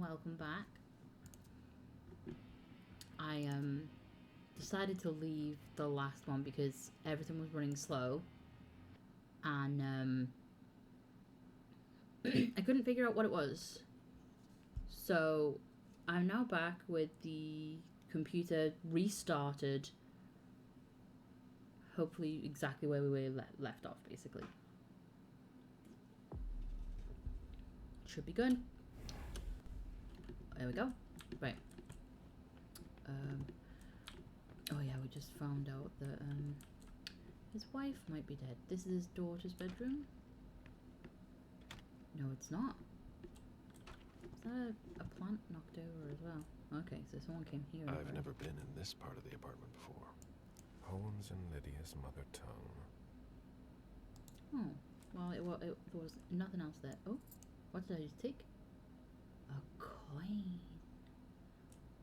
welcome back. I decided to leave the last one because everything was running slow, and I couldn't figure out what it was. So I'm now back with the computer restarted, hopefully exactly where we were left off, basically. Should be good. There we go. Right. Oh yeah, we just found out that his wife might be dead. This is his daughter's bedroom? No, it's not. Is that a plant knocked over as well? Okay, so someone came here. I've never been in this part of the apartment before. Poems in Lydia's mother tongue. Oh, well, there was nothing else there. Oh, what did I just take? A coin.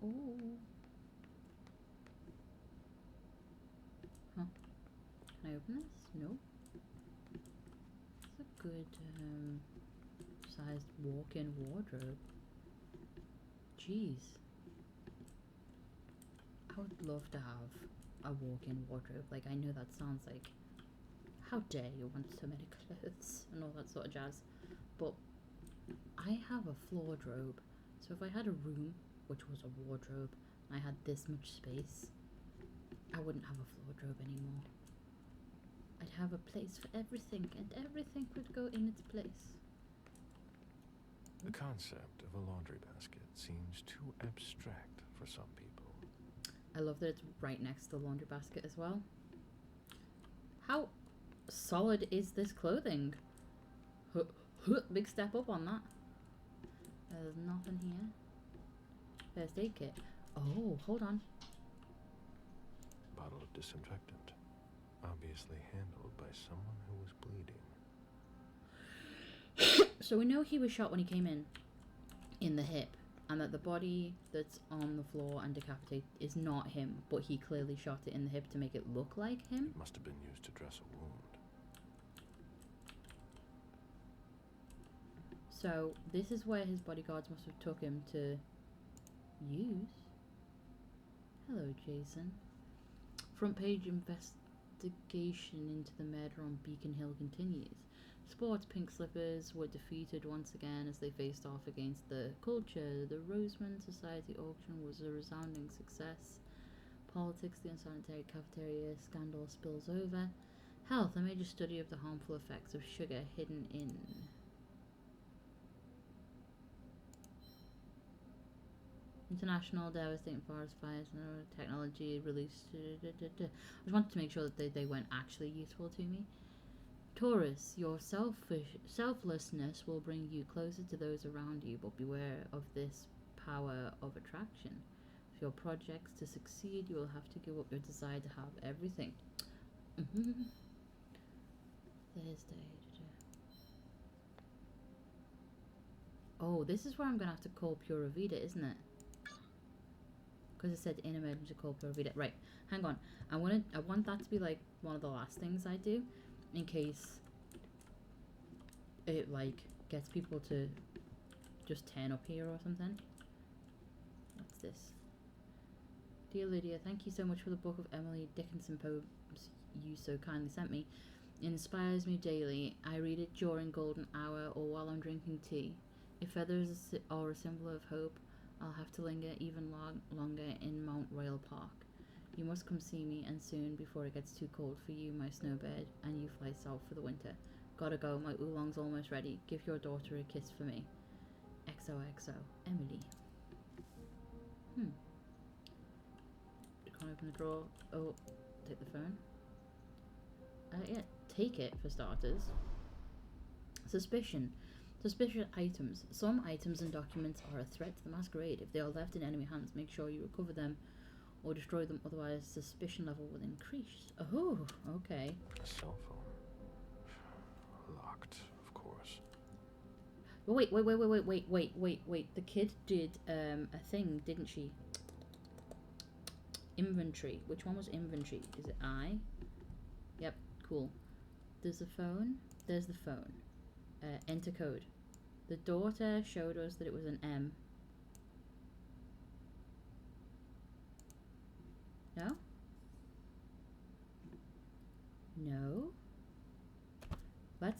Oh. Huh. Can I open this? No. It's a good sized walk-in wardrobe. Jeez. I would love to have a walk-in wardrobe. Like, I know that sounds like, how dare you want so many clothes and all that sort of jazz. But I have a wardrobe. So if I had a room, which was a wardrobe, and I had this much space, I wouldn't have a wardrobe anymore. I'd have a place for everything, and everything would go in its place. The concept of a laundry basket seems too abstract for some people. I love that it's right next to the laundry basket as well. How solid is this clothing? Big step up on that. There's nothing here. First aid kit. Oh, hold on. Bottle of disinfectant. Obviously handled by someone who was bleeding. So we know he was shot when he came in the hip, and that the body that's on the floor and decapitated is not him, but he clearly shot it in the hip to make it look like him. It must have been used to dress a wound. So this is where his bodyguards must have took him to use. Hello, Jason. Front page investigation into the murder on Beacon Hill continues. Sports pink slippers were defeated once again as they faced off against the culture. The Roseman Society auction was a resounding success. Politics, the unsanitary cafeteria scandal spills over. Health, a major study of the harmful effects of sugar hidden in. International devastating forest fires and technology released. I just wanted to make sure that they weren't actually useful to me. Taurus, your selflessness will bring you closer to those around you, but beware of this power of attraction. For your projects to succeed, you will have to give up your desire to have everything. Thursday. Oh, this is where I'm going to have to call Pura Vida, isn't it? Because it said in emergency call Pura Vida. Right, hang on. I want that to be like one of the last things I do, in case it like gets people to just turn up here or something. What's this? Dear Lydia, thank you so much for the book of Emily Dickinson poems you so kindly sent me. It inspires me daily. I read it during golden hour or while I'm drinking tea. If feathers are a symbol of hope, I'll have to linger even longer in Mount Royal Park. You must come see me, and soon, before it gets too cold for you, my snowbird, and you fly south for the winter. Gotta go, my oolong's almost ready. Give your daughter a kiss for me. XOXO, Emily. Can't open the drawer. Oh, take the phone. Yeah, take it for starters. Suspicion. Suspicious items. Some items and documents are a threat to the Masquerade. If they are left in enemy hands, make sure you recover them or destroy them, otherwise suspicion level will increase. Oh, okay. A cell phone. Locked, of course. Well, wait. The kid did a thing, didn't she? Inventory. Which one was inventory? Is it I? Yep, cool. There's the phone. There's the phone. Enter code. The daughter showed us that it was an M.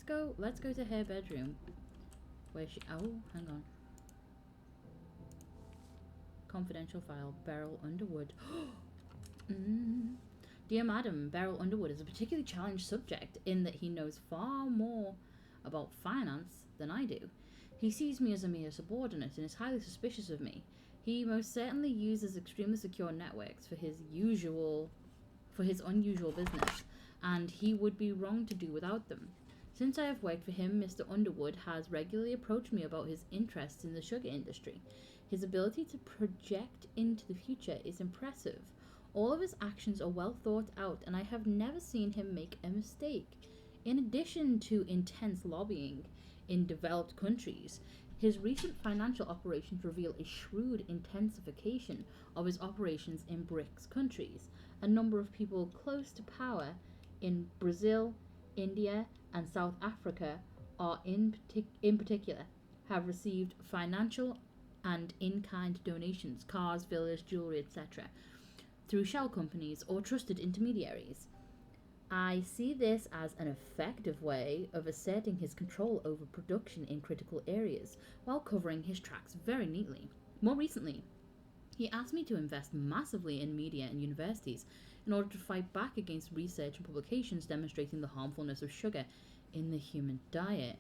go to her bedroom. Where she... Oh, hang on. Confidential file. Beryl Underwood. Dear Madam, Beryl Underwood is a particularly challenged subject in that he knows far more about finance than I do. He sees me as a mere subordinate and is highly suspicious of me. He most certainly uses extremely secure networks for his unusual business, and he would be wrong to do without them. Since I have worked for him, Mr. Underwood has regularly approached me about his interests in the sugar industry. His ability to project into the future is impressive. All of his actions are well thought out, and I have never seen him make a mistake. In addition to intense lobbying in developed countries, his recent financial operations reveal a shrewd intensification of his operations in BRICS countries. A number of people close to power in Brazil, India, and South Africa are in particular have received financial and in-kind donations, cars, villas, jewelry, etc., through shell companies or trusted intermediaries. I see this as an effective way of asserting his control over production in critical areas while covering his tracks very neatly. More recently, he asked me to invest massively in media and universities in order to fight back against research and publications demonstrating the harmfulness of sugar in the human diet.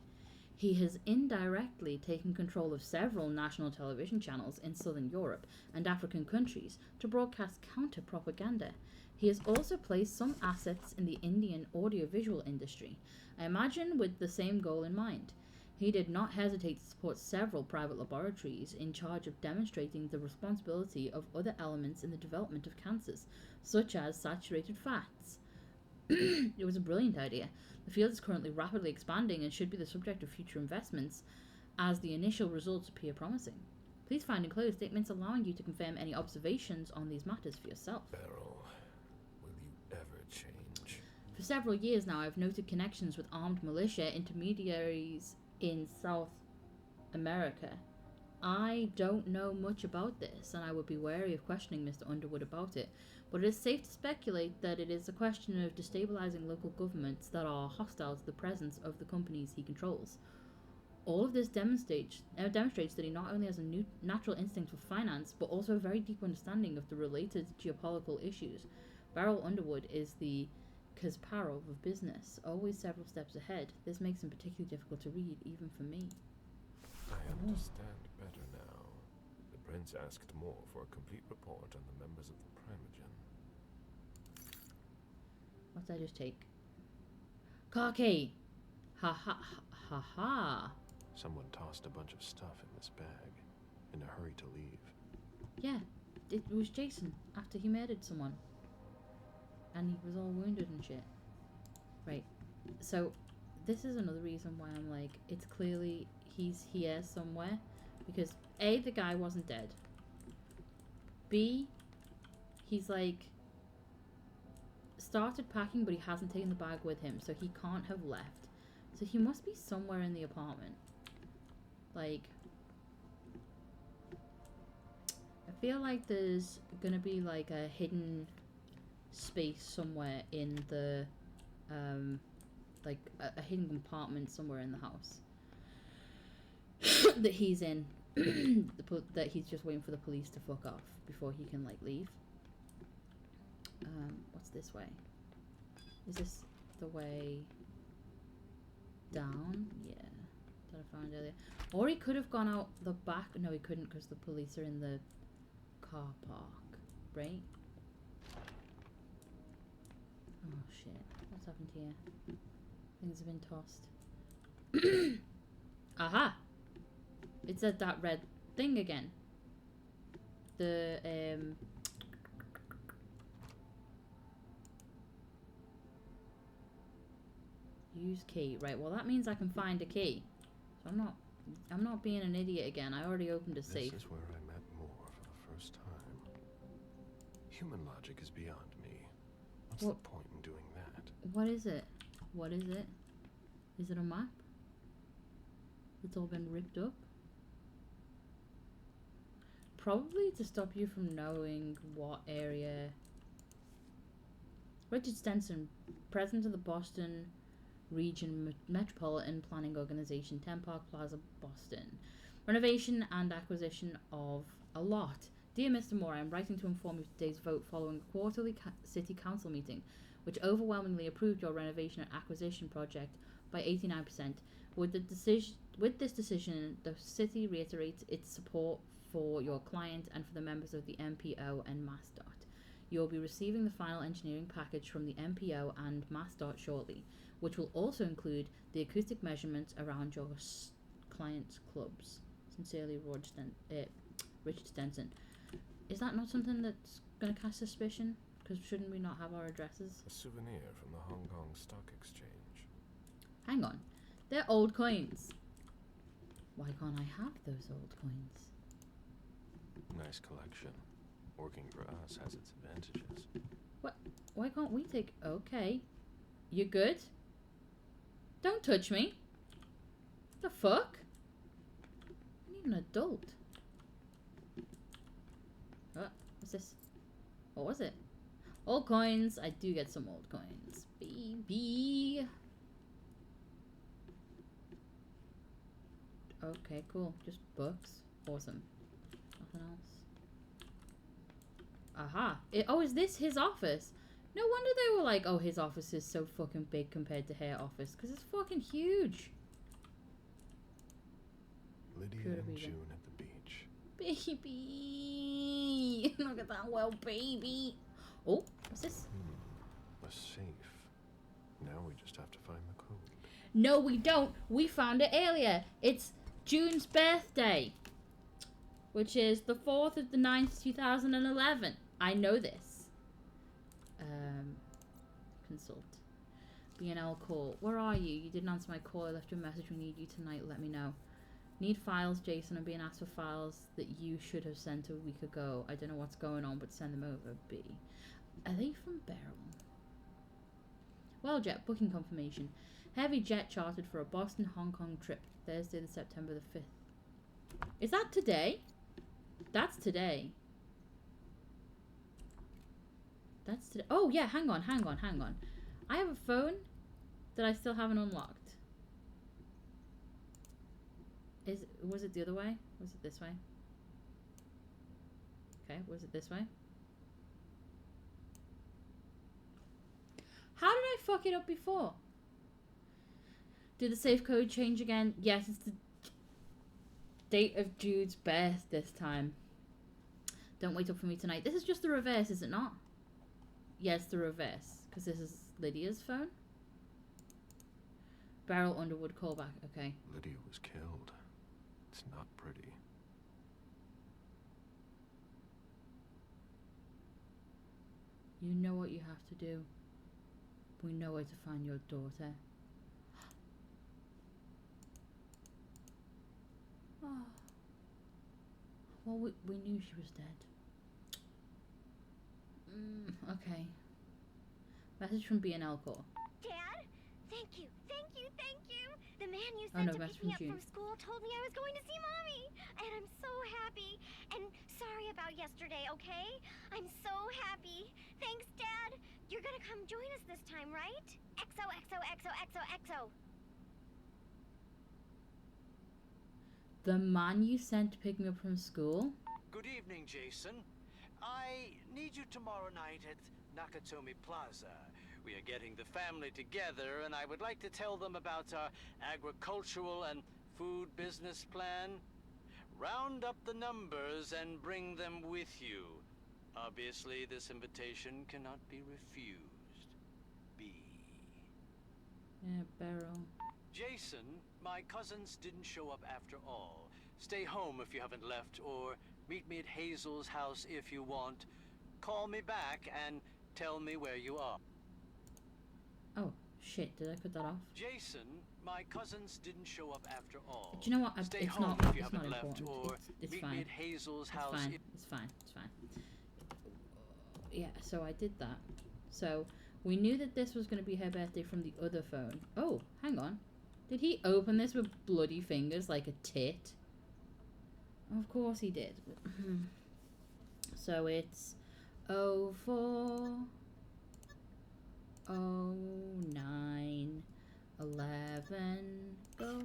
He has indirectly taken control of several national television channels in Southern Europe and African countries to broadcast counter-propaganda. He has also placed some assets in the Indian audiovisual industry, I imagine with the same goal in mind. He did not hesitate to support several private laboratories in charge of demonstrating the responsibility of other elements in the development of cancers, such as saturated fats. It was a brilliant idea. The field is currently rapidly expanding and should be the subject of future investments, as the initial results appear promising. Please find enclosed statements allowing you to confirm any observations on these matters for yourself. Beryl, will you ever change? For several years now, I've noted connections with armed militia intermediaries in South America. I don't know much about this, and I would be wary of questioning Mr. Underwood about it, but it is safe to speculate that it is a question of destabilizing local governments that are hostile to the presence of the companies he controls. All of this demonstrates that he not only has a natural instinct for finance, but also a very deep understanding of the related geopolitical issues. Beryl Underwood is the Kasparov of business, always several steps ahead. This makes him particularly difficult to read, even for me. I understand better now. The prince asked more for a complete report on the members of the Primogen. What did I just take? Car key! Ha ha ha ha! Someone tossed a bunch of stuff in this bag, in a hurry to leave. Yeah, it was Jason, after he murdered someone. And he was all wounded and shit. Right, so this is another reason why I'm like, it's clearly he's here somewhere. Because A, the guy wasn't dead. B, he's like started packing, but he hasn't taken the bag with him, so he can't have left. So he must be somewhere in the apartment. Like, I feel like there's gonna be like a hidden space somewhere in the like a hidden compartment somewhere in the house that he's in. That he's just waiting for the police to fuck off before he can like leave. What's this way? Is this the way down? Yeah, that I found earlier. Or he could have gone out the back. No, he couldn't, because the police are in the car park, right? Oh shit, what's happened here? Things have been tossed. Aha! It's at that red thing again. The use key. Right, well that means I can find a key. So I'm not being an idiot again. I already opened a safe. This is where I met Moore for the first time. Human logic is beyond me. What's the point in doing that? What is it? What is it? Is it a map? It's all been ripped up? Probably to stop you from knowing what area. Richard Stenson, president of the Boston Region Metropolitan Planning Organization, 10 Park Plaza, Boston. Renovation and acquisition of a lot. Dear Mr. Moore, I am writing to inform you of today's vote following a quarterly City Council meeting, which overwhelmingly approved your renovation and acquisition project by 89%. With this decision, the City reiterates its support for your client and for the members of the MPO and MassDOT. You will be receiving the final engineering package from the MPO and MassDOT shortly, which will also include the acoustic measurements around your client's clubs. Sincerely, Richard Stenson. Is that not something that's going to cast suspicion? Because shouldn't we not have our addresses? A souvenir from the Hong Kong Stock Exchange. Hang on. They're old coins. Why can't I have those old coins? Nice collection. Working for us has its advantages. What? Why can't we take... Okay. You good? Don't touch me. The fuck? I need an adult. Oh, what's this? What was it? Old coins. I do get some old coins. Baby. Okay, cool. Just books. Awesome. Nothing else. Aha. Is this his office? No wonder they were like, oh, his office is so fucking big compared to her office. Because it's fucking huge. Lydia and June at the beach. Baby. Look at that well, baby. Oh, what's this? A safe. Now we just have to find the code. No, we don't. We found it earlier. It's June's birthday, which is the 4th of the 9th, 2011. I know this. Consult. B&L call. Where are you? You didn't answer my call. I left you a message. We need you tonight. Let me know. Need files, Jason. I'm being asked for files that you should have sent a week ago. I don't know what's going on, but send them over. B. Are they from Beryl? Well, Jet, booking confirmation. Heavy jet chartered for a Boston-Hong Kong trip. Thursday, the September the 5th. Is that today? That's today. That's today. Oh, yeah, hang on. I have a phone that I still haven't unlocked. Was it the other way? Was it this way? Okay, was it this way? How did I fuck it up before? Did the safe code change again? Yes, it's the date of Jude's birth this time. Don't wait up for me tonight. This is just the reverse, is it not? Yes, the reverse. Because this is Lydia's phone. Beryl Underwood callback. Okay. Lydia was killed. It's not pretty. You know what you have to do. We know where to find your daughter. Oh. Well, we knew she was dead. Okay. Message from B&L call. Dad, thank you. The man you sent to pick me up from school told me I was going to see Mommy, and I'm so happy. And sorry about yesterday, okay? I'm so happy. Thanks, Dad. You're gonna come join us this time, right? XOXOXOXOXO. The man you sent to pick me up from school? Good evening, Jason. I need you tomorrow night at Nakatomi Plaza. We are getting the family together, and I would like to tell them about our agricultural and food business plan. Round up the numbers and bring them with you. Obviously, this invitation cannot be refused. B. Yeah, Beryl. Jason, my cousins didn't show up after all. Stay home if you haven't left, or meet me at Hazel's house if you want. Call me back and tell me where you are. Oh, shit, did I put that off? Jason, my cousins didn't show up after all. Do you know what? Stay it's home not, if you it's not haven't left, important. or It's meet fine. me at Hazel's house. It's fine. Yeah, so I did that. So, we knew that this was going to be her birthday from the other phone. Oh, hang on. Did he open this with bloody fingers like a tit? Of course he did. So it's 0409 11. Go.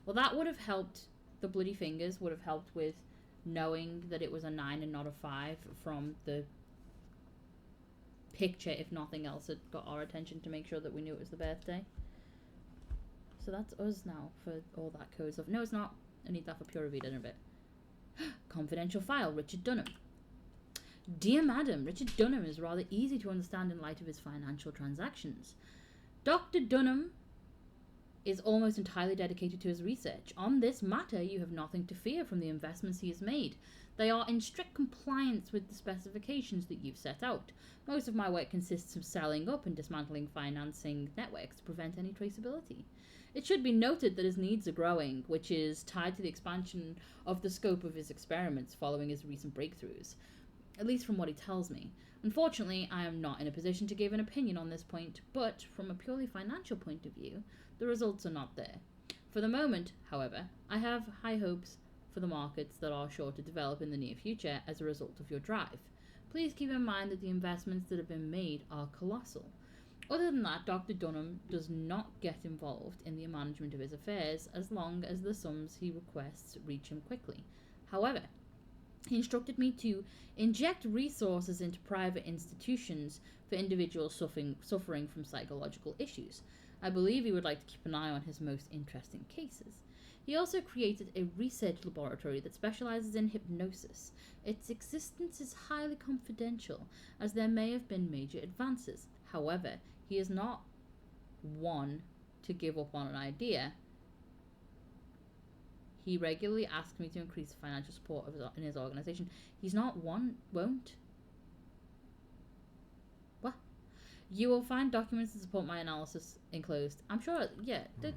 Well, that would have helped. The bloody fingers would have helped with knowing that it was a 9 and not a 5 from the picture, if nothing else. It got our attention to make sure that we knew it was the birthday. So that's us now for all that code stuff. No, it's not. I need that for Pure Vida in a bit. Confidential file, Richard Dunham. Dear Madam, Richard Dunham is rather easy to understand in light of his financial transactions. Dr. Dunham is almost entirely dedicated to his research. On this matter, you have nothing to fear from the investments he has made. They are in strict compliance with the specifications that you've set out. Most of my work consists of selling up and dismantling financing networks to prevent any traceability. It should be noted that his needs are growing, which is tied to the expansion of the scope of his experiments following his recent breakthroughs, at least from what he tells me. Unfortunately, I am not in a position to give an opinion on this point, but from a purely financial point of view, the results are not there. For the moment, however, I have high hopes for the markets that are sure to develop in the near future as a result of your drive. Please keep in mind that the investments that have been made are colossal. Other than that, Dr. Dunham does not get involved in the management of his affairs as long as the sums he requests reach him quickly. However, he instructed me to inject resources into private institutions for individuals suffering from psychological issues. I believe he would like to keep an eye on his most interesting cases. He also created a research laboratory that specializes in hypnosis. Its existence is highly confidential, as there may have been major advances. However, he is not one to give up on an idea. He regularly asks me to increase the financial support in his organization. He's not one, won't. What? You will find documents to support my analysis enclosed. I'm sure, yeah. There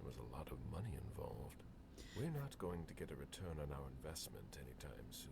was a lot of money involved. We're not going to get a return on our investment anytime soon.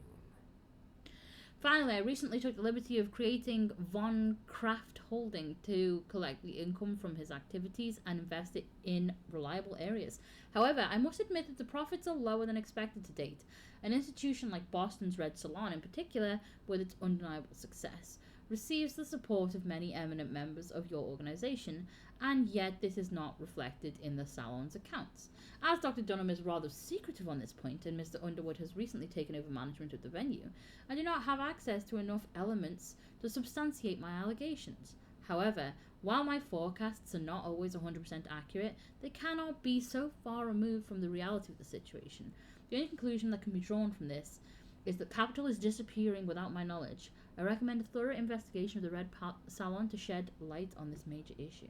Finally, I recently took the liberty of creating Von Kraft Holding to collect the income from his activities and invest it in reliable areas. However, I must admit that the profits are lower than expected to date. An institution like Boston's Red Salon in particular, with its undeniable success, receives the support of many eminent members of your organization, and yet this is not reflected in the salon's accounts. As Dr. Dunham is rather secretive on this point, and Mr. Underwood has recently taken over management of the venue, I do not have access to enough elements to substantiate my allegations. However, while my forecasts are not always 100% accurate, they cannot be so far removed from the reality of the situation. The only conclusion that can be drawn from this is that capital is disappearing without my knowledge. I recommend a thorough investigation of the Red Salon to shed light on this major issue.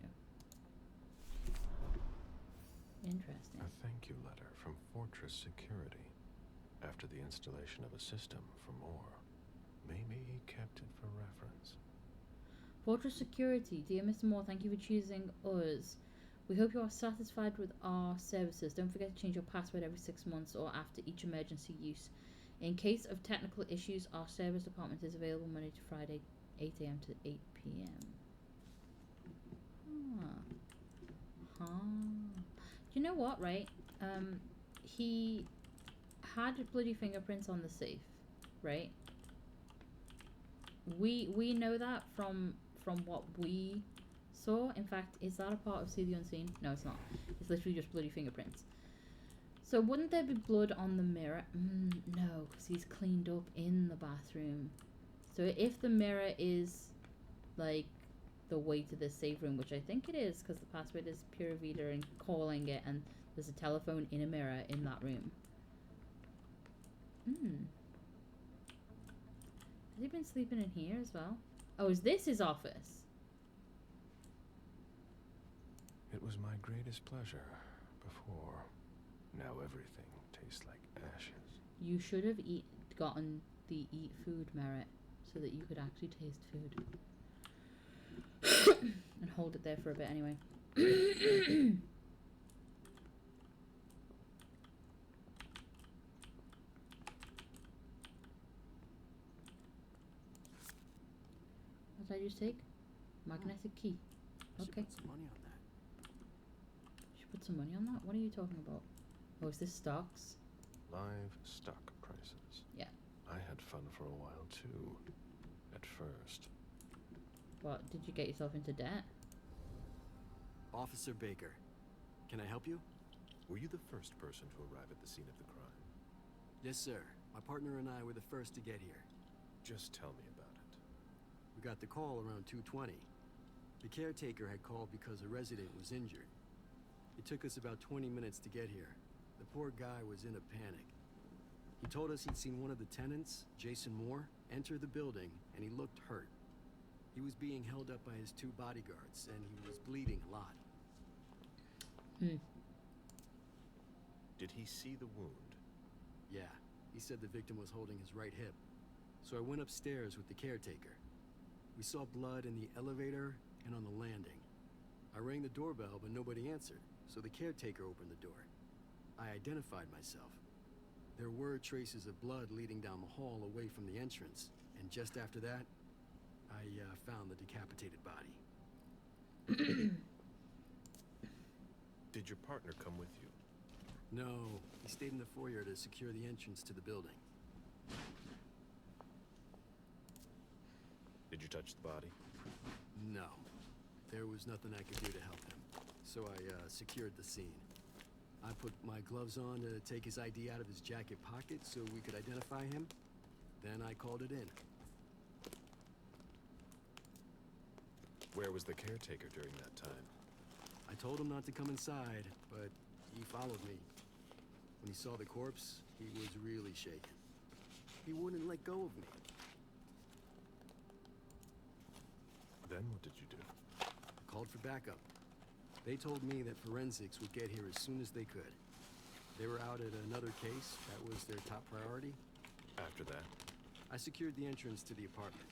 Interesting. A thank you letter from Fortress Security. After the installation of a system for more. Maybe he kept it for reference. Fortress Security. Dear Mr. Moore, thank you for choosing us. We hope you are satisfied with our services. Don't forget to change your password every 6 months or after each emergency use. In case of technical issues, our service department is available Monday to Friday, 8 a.m. to 8 p.m. You know what, right? He had bloody fingerprints on the safe, right? We know that from what we saw. In fact, is that a part of See the Unseen? No, it's not. It's literally just bloody fingerprints. So wouldn't there be blood on the mirror? No, because he's cleaned up in the bathroom. So if the mirror is like the way to the safe room, which I think it is, because the password is Pure Vida and calling it, and there's a telephone in a mirror in that room. Has he been sleeping in here as well? Oh, is this his office? It was my greatest pleasure before. Now everything tastes like ashes. You should have gotten the eat food merit so that you could actually taste food. And hold it there for a bit anyway. What did I just take? Magnetic key. Okay. Put some money on that. Should put some money on that? What are you talking about? Oh, is this stocks? Live stock prices. Yeah. I had fun for a while too. At first. What, did you get yourself into debt? Officer Baker. Can I help you? Were you the first person to arrive at the scene of the crime? Yes, sir. My partner and I were the first to get here. Just tell me about it. We got the call around 2:20. The caretaker had called because a resident was injured. It took us about 20 minutes to get here. The poor guy was in a panic. He told us he'd seen one of the tenants, Jason Moore, enter the building, and he looked hurt. He was being held up by his 2 bodyguards, and he was bleeding a lot. Did he see the wound? Yeah, he said the victim was holding his right hip. So I went upstairs with the caretaker. We saw blood in the elevator and on the landing. I rang the doorbell, but nobody answered, so the caretaker opened the door. I identified myself. There were traces of blood leading down the hall away from the entrance, and just after that, I found the decapitated body. Did your partner come with you? No, he stayed in the foyer to secure the entrance to the building. Did you touch the body? No. There was nothing I could do to help him, so I secured the scene. I put my gloves on to take his ID out of his jacket pocket so we could identify him. Then I called it in. Where was the caretaker during that time? I told him not to come inside, but he followed me. When he saw the corpse, he was really shaken. He wouldn't let go of me. Then what did you do? I called for backup. They told me that forensics would get here as soon as they could. They were out at another case. That was their top priority. After that? I secured the entrance to the apartment.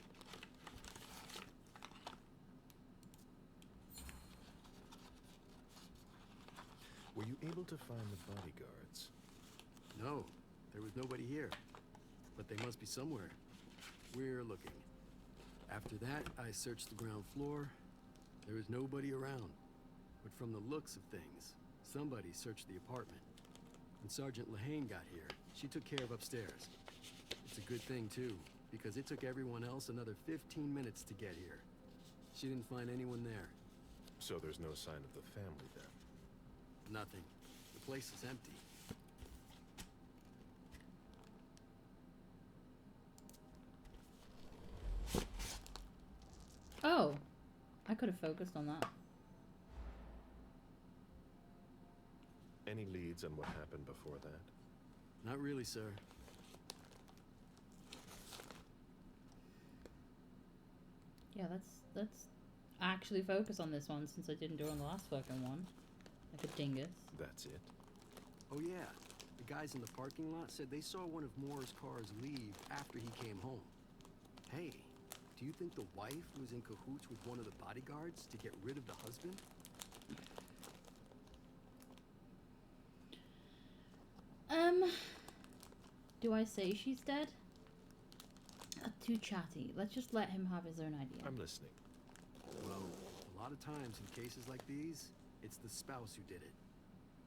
Were you able to find the bodyguards? No, there was nobody here. But they must be somewhere. We're looking. After that, I searched the ground floor. There was nobody around. But from the looks of things, somebody searched the apartment. When Sergeant Lehane got here, she took care of upstairs. It's a good thing, too, because it took everyone else another 15 minutes to get here. She didn't find anyone there. So there's no sign of the family then? Nothing. The place is empty. Oh, I could have focused on that. Any leads on what happened before that? Not really, sir. Yeah, let's actually focus on this one since I didn't do it on the last fucking one. Like a dingus. That's it? Oh yeah, the guys in the parking lot said they saw one of Moore's cars leave after he came home. Hey, do you think the wife was in cahoots with one of the bodyguards to get rid of the husband? Do I say she's dead? Too chatty. Let's just let him have his own idea. I'm listening. Well, a lot of times in cases like these, it's the spouse who did it.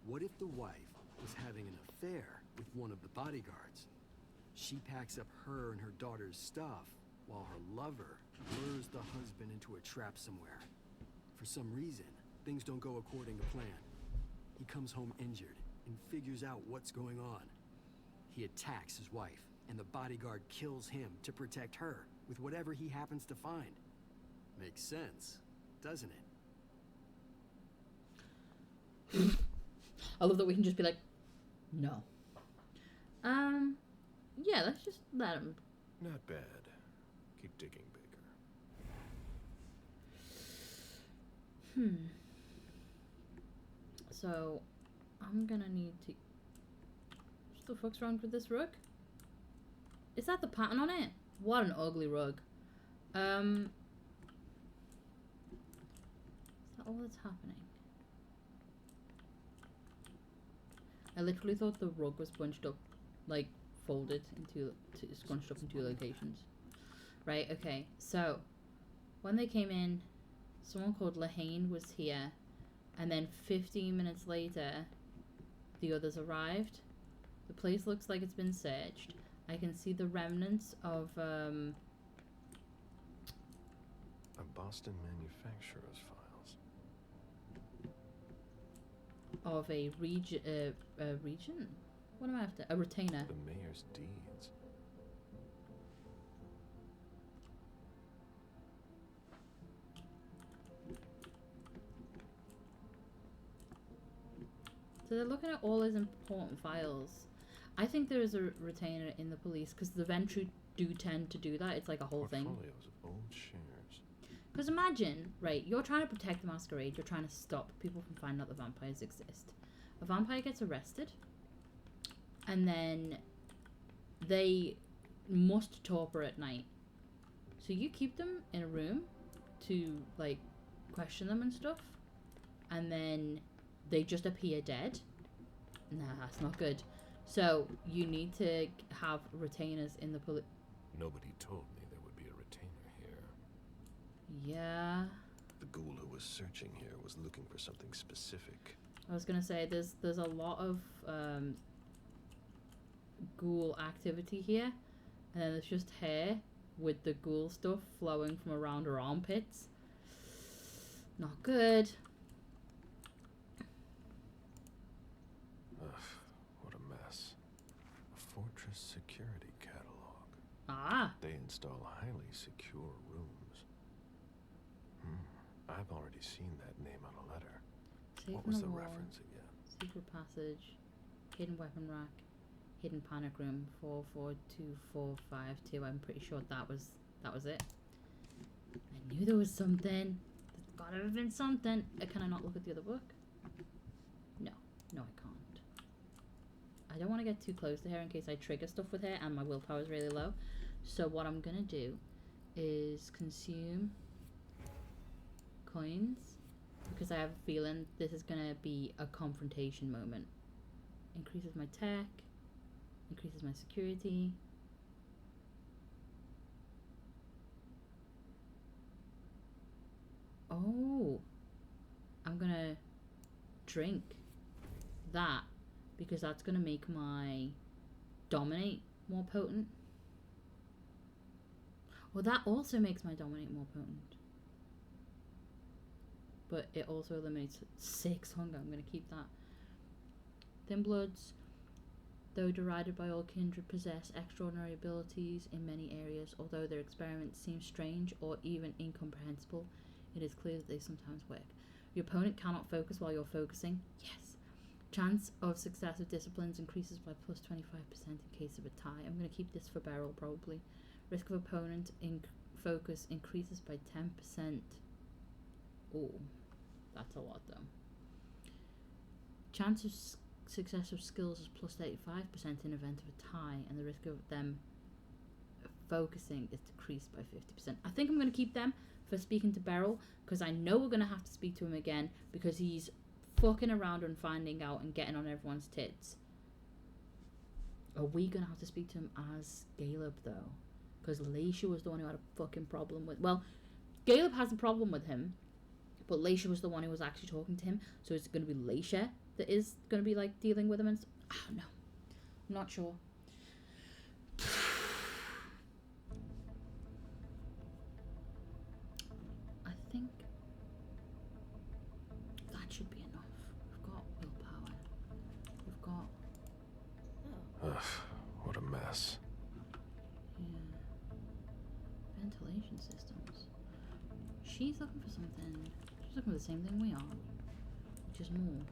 What if the wife was having an affair with one of the bodyguards? She packs up her and her daughter's stuff, while her lover lures the husband into a trap somewhere. For some reason, things don't go according to plan. He comes home injured and figures out what's going on. He attacks his wife, and the bodyguard kills him to protect her with whatever he happens to find. Makes sense, doesn't it? I love that we can just be like, no. Yeah, let's just let him. Not bad. Keep digging, Baker. So, I'm gonna need to... What the fuck's wrong with this rug? Is that the pattern on it? What an ugly rug. Is that all that's happening? I literally thought the rug was bunched up, like folded into, scrunched up in 2 locations. Right, okay. So, when they came in, someone called Lehane was here, and then 15 minutes later, the others arrived. The place looks like it's been searched. I can see the remnants of, A Boston manufacturer's files. of a regent. What am I after? A retainer. The mayor's deeds. So they're looking at all his important files. I think there is a retainer in the police because the Ventry do tend to do that. It's like a whole thing. Portfolios of old shares. Because imagine, right, you're trying to protect the Masquerade. You're trying to stop people from finding out that vampires exist. A vampire gets arrested. And then they must torpor at night. So you keep them in a room to, like, question them and stuff. And then they just appear dead. Nah, that's not good. So you need to have retainers in the police. Nobody told me there would be a retainer here. Yeah. The ghoul who was searching here was looking for something specific. I was gonna say there's a lot of ghoul activity here, and then there's just hair with the ghoul stuff flowing from around her armpits. Not good. Ugh, what a mess. A fortress security catalog. Ah. They install highly secure rooms. I've already seen that name on a letter. Safe What in was the the wall, reference again? secret passage, hidden weapon rack, hidden panic room, 442452. I'm pretty sure that was it. I knew there was something. There's gotta have been something. Can I not look at the other book? No, I can't. I don't want to get too close to her in case I trigger stuff with her and my willpower is really low. So what I'm gonna do is consume coins, because I have a feeling this is gonna be a confrontation moment. Increases my tech, increases my security. Oh, I'm gonna drink that because that's gonna make my dominate more potent. Well, that also makes my dominate more potent. But it also eliminates 6 hunger. I'm going to keep that. Thin Bloods, though derided by all kindred, possess extraordinary abilities in many areas. Although their experiments seem strange or even incomprehensible, it is clear that they sometimes work. Your opponent cannot focus while you're focusing. Yes. Chance of successive disciplines increases by plus 25% in case of a tie. I'm going to keep this for Beryl probably. Risk of opponent focus increases by 10%. Oh. That's a lot though. Chance of success of skills is plus 35% in event of a tie, and the risk of them focusing is decreased by 50%. I think I'm going to keep them for speaking to Beryl, because I know we're going to have to speak to him again, because he's fucking around and finding out and getting on everyone's tits. Are we going to have to speak to him as Caleb though? Because Laisha was the one who had a fucking problem with... Well, Caleb has a problem with him, but Laisha was the one who was actually talking to him. So it's going to be Laisha that is going to be, like, dealing with him and I don't know. I'm not sure. I think that should be enough. We've got willpower. We've got... Ugh, what a mess. Yeah. Ventilation systems. She's looking for something... She's looking for the same thing we are, which is more.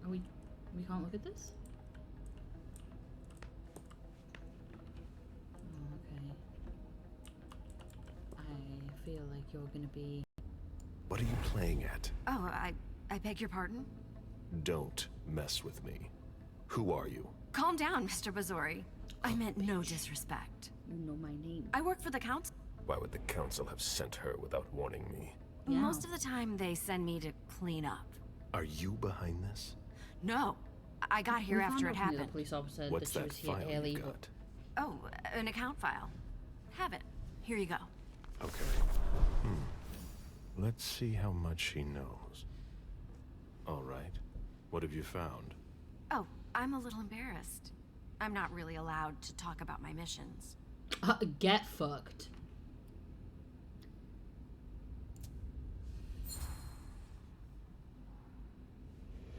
Are we can't look at this? Oh, okay. I feel like you're gonna be... What are you playing at? Oh, I beg your pardon? Don't mess with me. Who are you? Calm down, Mr. Bazori. I meant no disrespect. You know my name. I work for the council. Why would the council have sent her without warning me? Yeah. Most of the time, they send me to clean up. Are you behind this? No, I got here We found after out it from the other happened. police officer What's that she that was here file early, you but got? Oh, an account file. Have it. Here you go. Okay. Let's see how much she knows. All right. What have you found? Oh, I'm a little embarrassed. I'm not really allowed to talk about my missions. get fucked.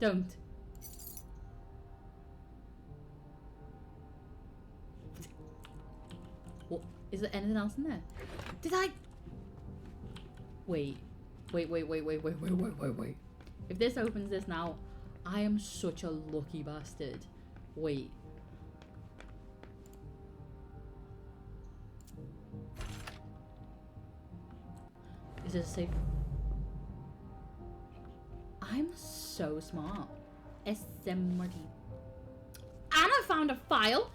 Don't. What? Is there anything else in there? Did I? Wait. If this opens this now, I am such a lucky bastard. Wait. Is this a safe? I'm so smart. SMRT. And I found a file.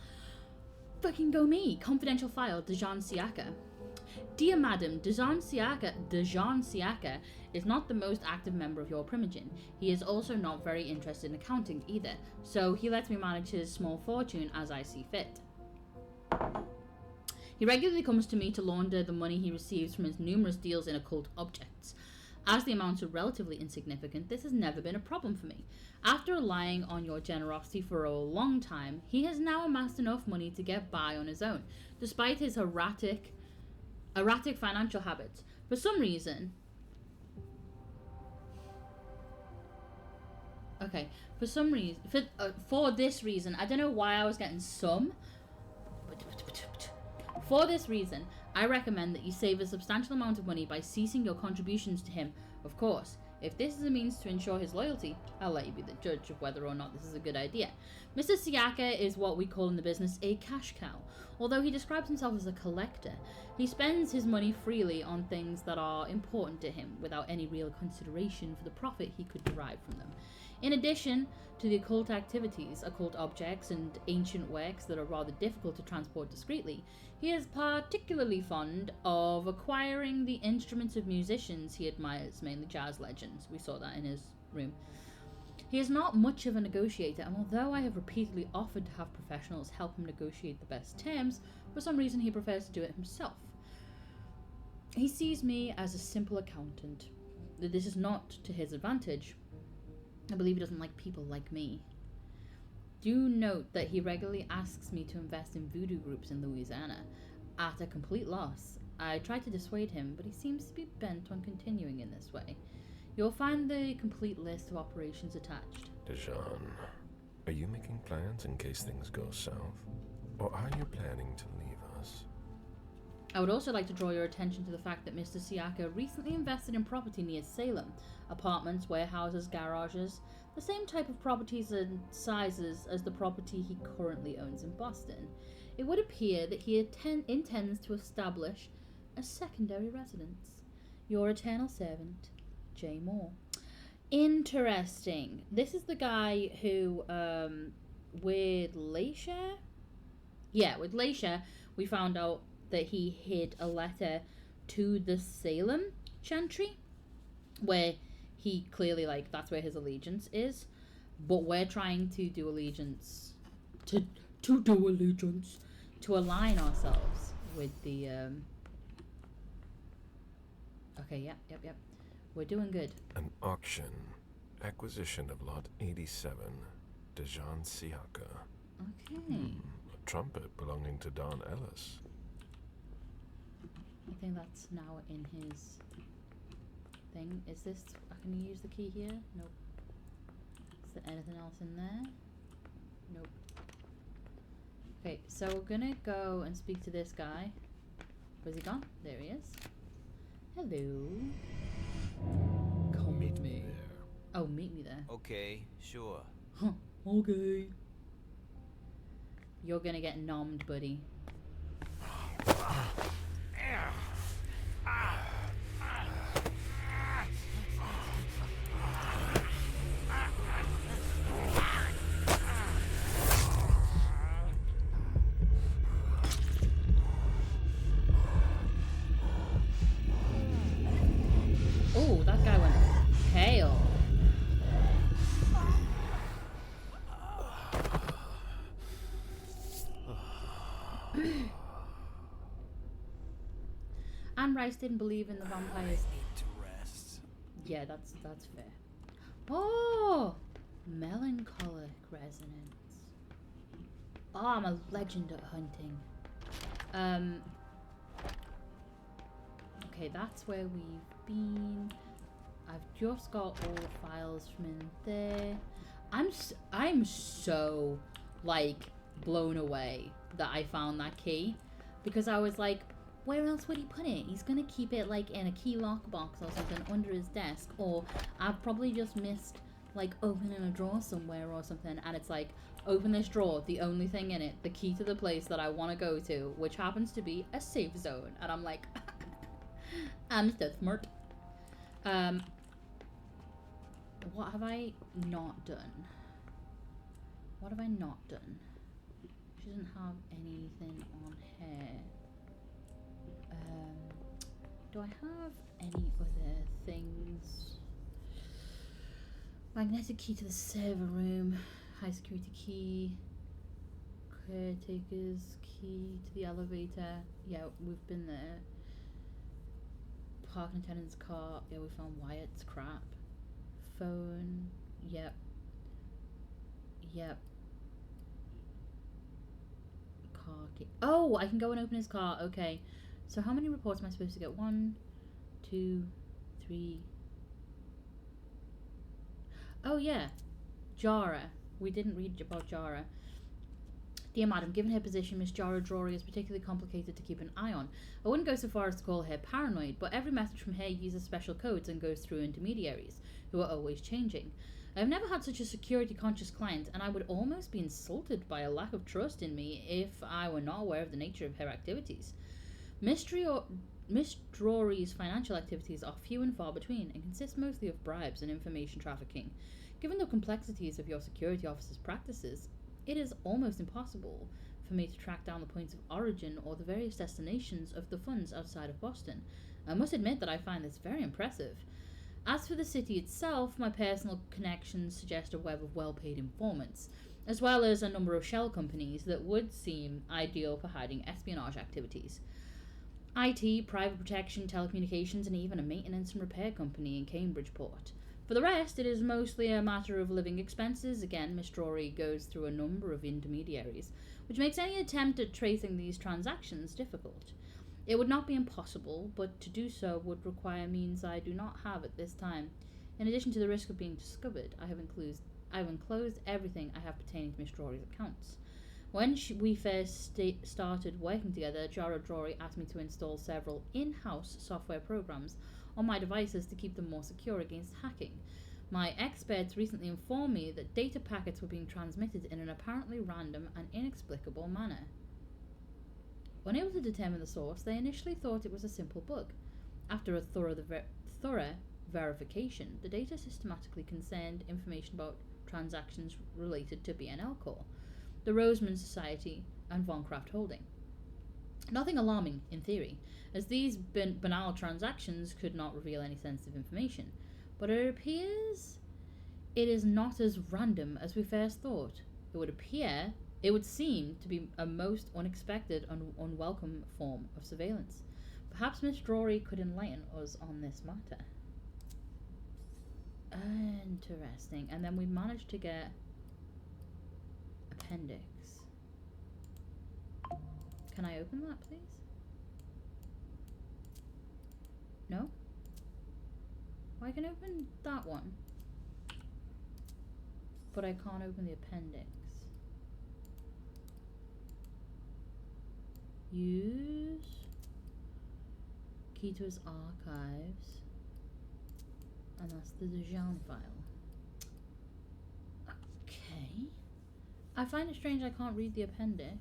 Fucking go me. Confidential file, Dejan Siaka. Dear Madam, Dejan Siaka is not the most active member of your Primogen. He is also not very interested in accounting either, so he lets me manage his small fortune as I see fit. He regularly comes to me to launder the money he receives from his numerous deals in occult objects. As the amounts are relatively insignificant, this has never been a problem for me. After relying on your generosity for a long time, he has now amassed enough money to get by on his own, despite his erratic financial habits. For some reason... Okay, for this reason, I don't know why I was getting some. For this reason, I recommend that you save a substantial amount of money by ceasing your contributions to him. Of course, if this is a means to ensure his loyalty, I'll let you be the judge of whether or not this is a good idea. Mr. Siaka is what we call in the business a cash cow. Although he describes himself as a collector, he spends his money freely on things that are important to him without any real consideration for the profit he could derive from them. In addition to the occult activities, occult objects, and ancient works that are rather difficult to transport discreetly, he is particularly fond of acquiring the instruments of musicians he admires, mainly jazz legends. We saw that in his room. He is not much of a negotiator, and although I have repeatedly offered to have professionals help him negotiate the best terms, for some reason he prefers to do it himself. He sees me as a simple accountant. This is not to his advantage. I believe he doesn't like people like me. Do note that he regularly asks me to invest in voodoo groups in Louisiana, at a complete loss. I try to dissuade him, but he seems to be bent on continuing in this way. You'll find the complete list of operations attached. Dejan, are you making plans in case things go south? Or are you planning to leave us? I would also like to draw your attention to the fact that Mr. Siaka recently invested in property near Salem. Apartments, warehouses, garages, the same type of properties and sizes as the property he currently owns in Boston. It would appear that he intends to establish a secondary residence. Your eternal servant, J. Moore. Interesting. This is the guy who, with Leisha? Yeah, with Leisha, we found out that he hid a letter to the Salem Chantry, where he clearly, like, that's where his allegiance is. But we're trying to do allegiance, to align ourselves with the, Okay, yep. We're doing good. An auction. Acquisition of lot 87. Dejan Siaka. Okay. A trumpet belonging to Don Ellis. I think that's now in his thing. Is this... Can you use the key here? Nope. Is there anything else in there? Nope. Okay, so we're gonna go and speak to this guy. Where's he gone? There he is. Hello. Come meet me. Oh, meet me there. Okay, sure. Huh, okay. You're gonna get nommed, buddy. Oh, that guy went pale. Anne Rice didn't believe in the vampires. Need to rest. Yeah, that's fair. Oh, melancholic resonance. Oh, I'm a legend at hunting. Okay, that's where we've been. I've just got all the files from in there. I'm so like blown away that I found that key, because I was like, where else would he put it? He's gonna keep it like in a key lockbox or something under his desk, or I've probably just missed like opening a drawer somewhere or something, and it's like, open this drawer, the only thing in it, the key to the place that I want to go to, which happens to be a safe zone. And I'm like, I'm so smart. What have I not done? What have I not done? She doesn't have anything on her. Do I have any other things? Magnetic key to the server room, high security key, caretaker's key to the elevator. Yeah, we've been there. Parking attendant's car. Yeah, we found Wyatt's crap. Phone. Yep. Yep. Car key. Oh, I can go and open his car. Okay. So how many reports am I supposed to get? 1, 2, 3. Oh yeah, Jara. We didn't read about Jara. Dear Madam, given her position, Miss Jara Drury is particularly complicated to keep an eye on. I wouldn't go so far as to call her paranoid, but every message from her uses special codes and goes through intermediaries, who are always changing. I have never had such a security-conscious client, and I would almost be insulted by a lack of trust in me if I were not aware of the nature of her activities. Miss Drury's financial activities are few and far between, and consist mostly of bribes and information trafficking. Given the complexities of your security officer's practices, it is almost impossible for me to track down the points of origin or the various destinations of the funds outside of Boston. I must admit that I find this very impressive. As for the city itself, my personal connections suggest a web of well-paid informants, as well as a number of shell companies that would seem ideal for hiding espionage activities. IT, private protection, telecommunications, and even a maintenance and repair company in Cambridgeport. For the rest, it is mostly a matter of living expenses. Again, Miss Drury goes through a number of intermediaries, which makes any attempt at tracing these transactions difficult. It would not be impossible, but to do so would require means I do not have at this time. In addition to the risk of being discovered, I have enclosed everything I have pertaining to Miss Drury's accounts. When we first started working together, Jara Drury asked me to install several in-house software programs on my devices to keep them more secure against hacking. My experts recently informed me that data packets were being transmitted in an apparently random and inexplicable manner. Unable to determine the source, they initially thought it was a simple bug. After a thorough verification, the data systematically concerned information about transactions related to BNL Corps, the Roseman Society, and Von Kraft Holding. Nothing alarming, in theory, as these banal transactions could not reveal any sensitive information, but it appears it is not as random as we first thought. It would seem to be a most unexpected and unwelcome form of surveillance. Perhaps Miss Drury could enlighten us on this matter. Interesting. And then we managed to get appendix. Can I open that, please? No? Well, I can open that one, but I can't open the appendix. Use key to his archives, and that's the Dijon file. Okay. I find it strange I can't read the appendix.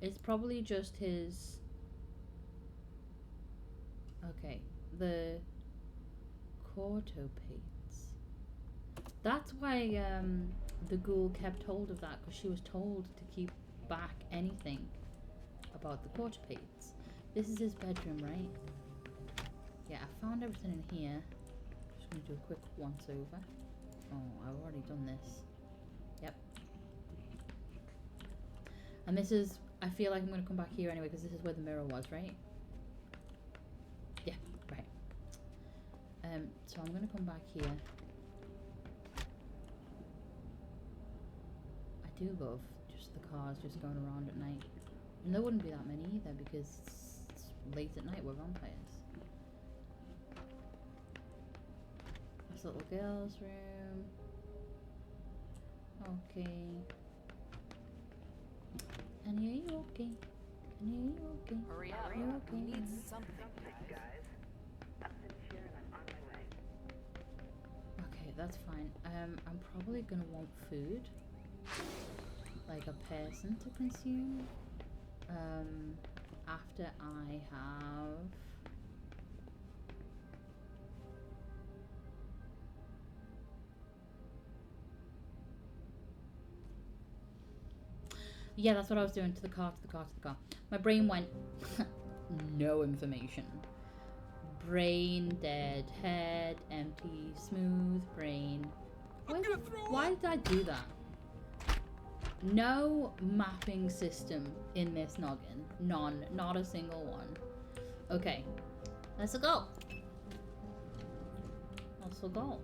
It's probably just his... Okay, the Cortopates. That's why the ghoul kept hold of that, because she was told to keep back anything about the Cortopates. This is his bedroom, right? Yeah, I found everything in here. Just gonna do a quick once over. Oh, I've already done this. Yep. And this is, I feel like I'm gonna come back here anyway, because this is where the mirror was, right? Yeah, right. So I'm gonna come back here. I do love just the cars just going around at night. And there wouldn't be that many either, because it's late at night, we're vampires. This little girl's room. Okay. Annie, are you okay? Annie, are you okay? Hurry up. You okay? We need something. Okay, that's fine. I'm probably gonna want food. Like a person to consume. After I have... Yeah, that's what I was doing. To the car, to the car, to the car. My brain went... no information. Brain, dead, head, empty, smooth, brain. Why did I do that? No mapping system in this noggin. None. Not a single one. Okay. Let's go. Let's go.